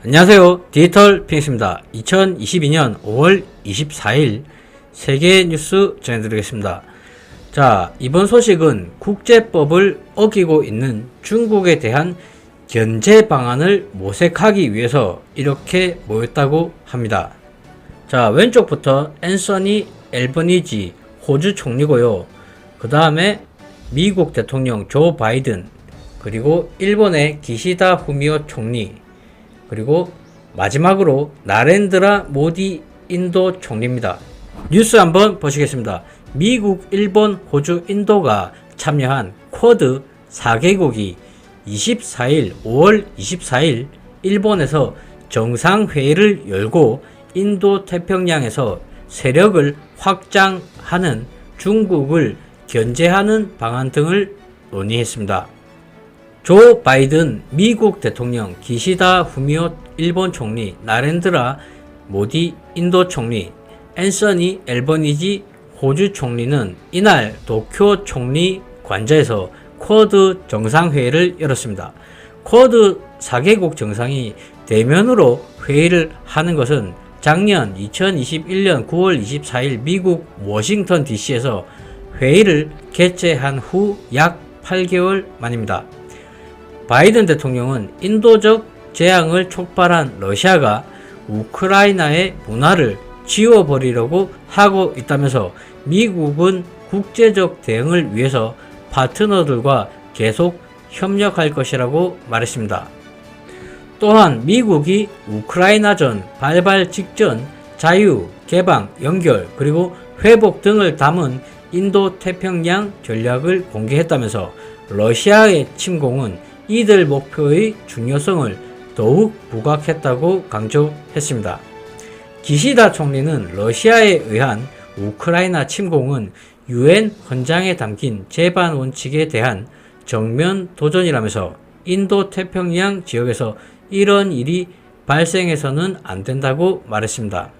안녕하세요. 디지털 피닉스입니다. 2022년 5월 24일 세계 뉴스 전해드리겠습니다. 자, 이번 소식은 국제법을 어기고 있는 중국에 대한 견제 방안을 모색하기 위해서 이렇게 모였다고 합니다. 자, 왼쪽부터 앤서니 앨버니지 호주 총리고요. 그 다음에 미국 대통령 조 바이든, 그리고 일본의 기시다 후미오 총리, 그리고 마지막으로 나렌드라 모디 인도 총리입니다. 뉴스 한번 보시겠습니다. 미국, 일본, 호주, 인도가 참여한 쿼드 4개국이 5월 24일 일본에서 정상회의를 열고 인도 태평양에서 세력을 확장하는 중국을 견제하는 방안 등을 논의했습니다. 조 바이든 미국 대통령, 기시다 후미오 일본 총리, 나렌드라 모디 인도 총리, 앤서니 앨버니지 호주 총리는 이날 도쿄 총리 관저에서 쿼드 정상회의를 열었습니다. 쿼드 4개국 정상이 대면으로 회의를 하는 것은 작년 2021년 9월 24일 미국 워싱턴 DC에서 회의를 개최한 후 약 8개월 만입니다. 바이든 대통령은 인도적 재앙을 촉발한 러시아가 우크라이나의 문화를 지워버리려고 하고 있다면서 미국은 국제적 대응을 위해서 파트너들과 계속 협력할 것이라고 말했습니다. 또한 미국이 우크라이나전 발발 직전 자유, 개방, 연결, 그리고 회복 등을 담은 인도 태평양 전략을 공개했다면서 러시아의 침공은 이들 목표의 중요성을 더욱 부각했다고 강조했습니다. 기시다 총리는 러시아에 의한 우크라이나 침공은 UN 헌장에 담긴 제반 원칙에 대한 정면 도전이라면서 인도 태평양 지역에서 이런 일이 발생해서는 안 된다고 말했습니다.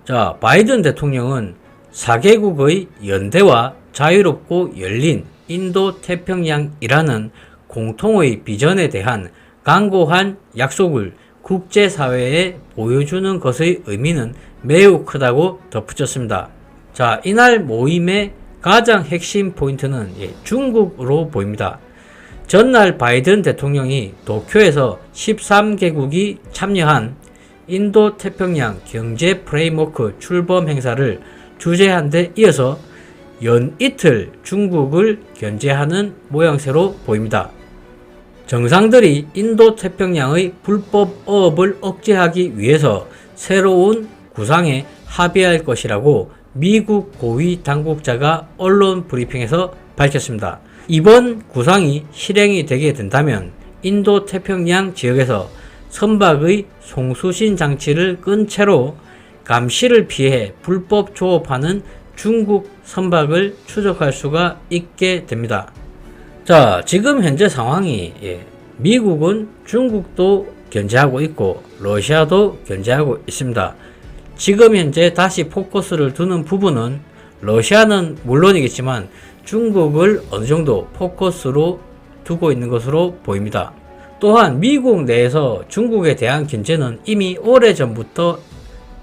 자, 바이든 대통령은 4개국의 연대와 자유롭고 열린 인도 태평양이라는 공통의 비전에 대한 강고한 약속을 국제사회에 보여주는 것의 의미는 매우 크다고 덧붙였습니다. 자, 이날 모임의 가장 핵심 포인트는 중국으로 보입니다. 전날 바이든 대통령이 도쿄에서 13개국이 참여한 인도 태평양 경제 프레임워크 출범 행사를 주재한 데 이어서 연 이틀 중국을 견제하는 모양새로 보입니다. 정상들이 인도 태평양의 불법 어업을 억제하기 위해서 새로운 구상에 합의할 것이라고 미국 고위 당국자가 언론 브리핑에서 밝혔습니다. 이번 구상이 실행이 되게 된다면 인도 태평양 지역에서 선박의 송수신 장치를 끈 채로 감시를 피해 불법 조업하는 중국 선박을 추적할 수가 있게 됩니다. 자, 지금 현재 상황이 미국은 중국도 견제하고 있고 러시아도 견제하고 있습니다. 지금 현재 다시 포커스를 두는 부분은 러시아는 물론이겠지만 중국을 어느 정도 포커스로 두고 있는 것으로 보입니다. 또한 미국 내에서 중국에 대한 견제는 이미 오래전부터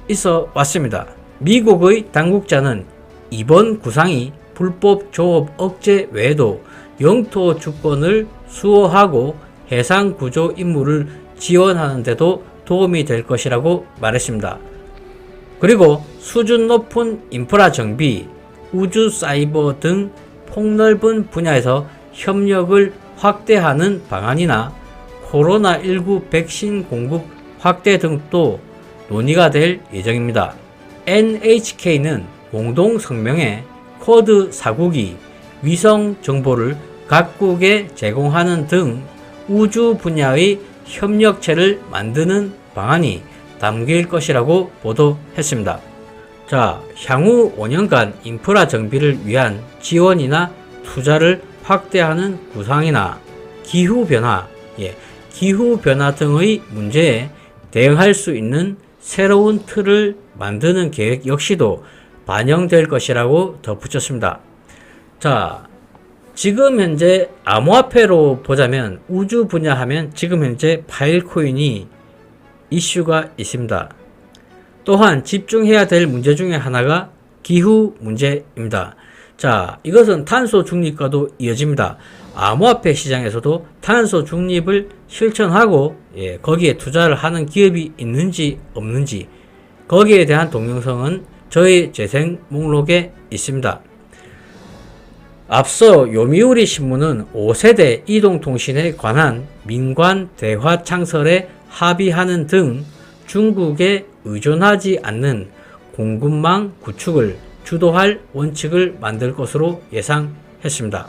있어 왔습니다. 미국의 당국자는 이번 구상이 불법 조업 억제 외에도 영토 주권을 수호하고 해상 구조 임무를 지원하는 데도 도움이 될 것이라고 말했습니다. 그리고 수준 높은 인프라 정비, 우주 사이버 등 폭넓은 분야에서 협력을 확대하는 방안이나 코로나19 백신 공급 확대 등도 논의가 될 예정입니다. NHK는 공동 성명에 쿼드 4국이 위성 정보를 각국에 제공하는 등 우주 분야의 협력체를 만드는 방안이 담길 것이라고 보도했습니다. 자, 향후 5년간 인프라 정비를 위한 지원이나 투자를 확대하는 구상이나 기후변화 등의 문제에 대응할 수 있는 새로운 틀을 만드는 계획 역시도 반영될 것이라고 덧붙였습니다. 자, 지금 현재 암호화폐로 보자면 우주 분야 하면 지금 현재 파일코인이 이슈가 있습니다. 또한 집중해야 될 문제 중에 하나가 기후 문제입니다. 자, 이것은 탄소 중립과도 이어집니다. 암호화폐 시장에서도 탄소 중립을 실천하고 거기에 투자를 하는 기업이 있는지 없는지 거기에 대한 동영상은 저희 재생 목록에 있습니다. 앞서 요미우리 신문은 5세대 이동통신에 관한 민관 대화 창설에 합의하는 등 중국에 의존하지 않는 공급망 구축을 주도할 원칙을 만들 것으로 예상했습니다.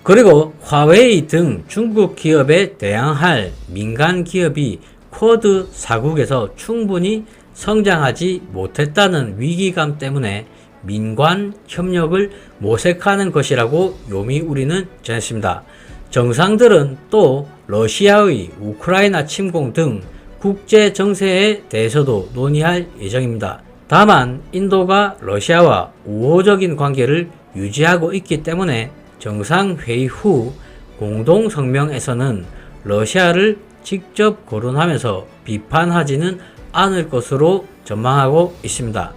그리고 화웨이 등 중국 기업에 대항할 민간 기업이 쿼드 4국에서 충분히 성장하지 못했다는 위기감 때문에 민관 협력을 모색하는 것이라고 요미우리는 전했습니다. 정상들은 또 러시아의 우크라이나 침공 등 국제 정세에 대해서도 논의할 예정입니다. 다만 인도가 러시아와 우호적인 관계를 유지하고 있기 때문에 정상회의 후 공동성명에서는 러시아를 직접 거론하면서 비판하지는 않을 것으로 전망하고 있습니다.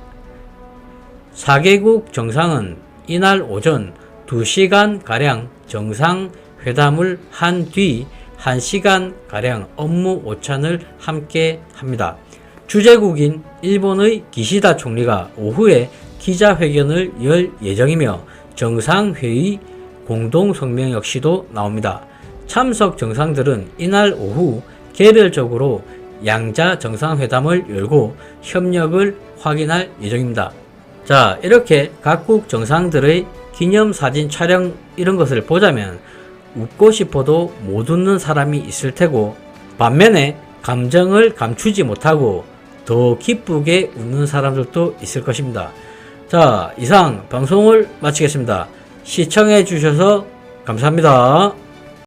4개국 정상은 이날 오전 2시간가량 정상회담을 한 뒤 1시간가량 업무 오찬을 함께 합니다. 주재국인 일본의 기시다 총리가 오후에 기자회견을 열 예정이며 정상회의 공동성명 역시도 나옵니다. 참석 정상들은 이날 오후 개별적으로 양자 정상회담을 열고 협력을 확인할 예정입니다. 자, 이렇게 각국 정상들의 기념사진 촬영 이런 것을 보자면 웃고 싶어도 못 웃는 사람이 있을 테고 반면에 감정을 감추지 못하고 더 기쁘게 웃는 사람들도 있을 것입니다. 자, 이상 방송을 마치겠습니다. 시청해 주셔서 감사합니다.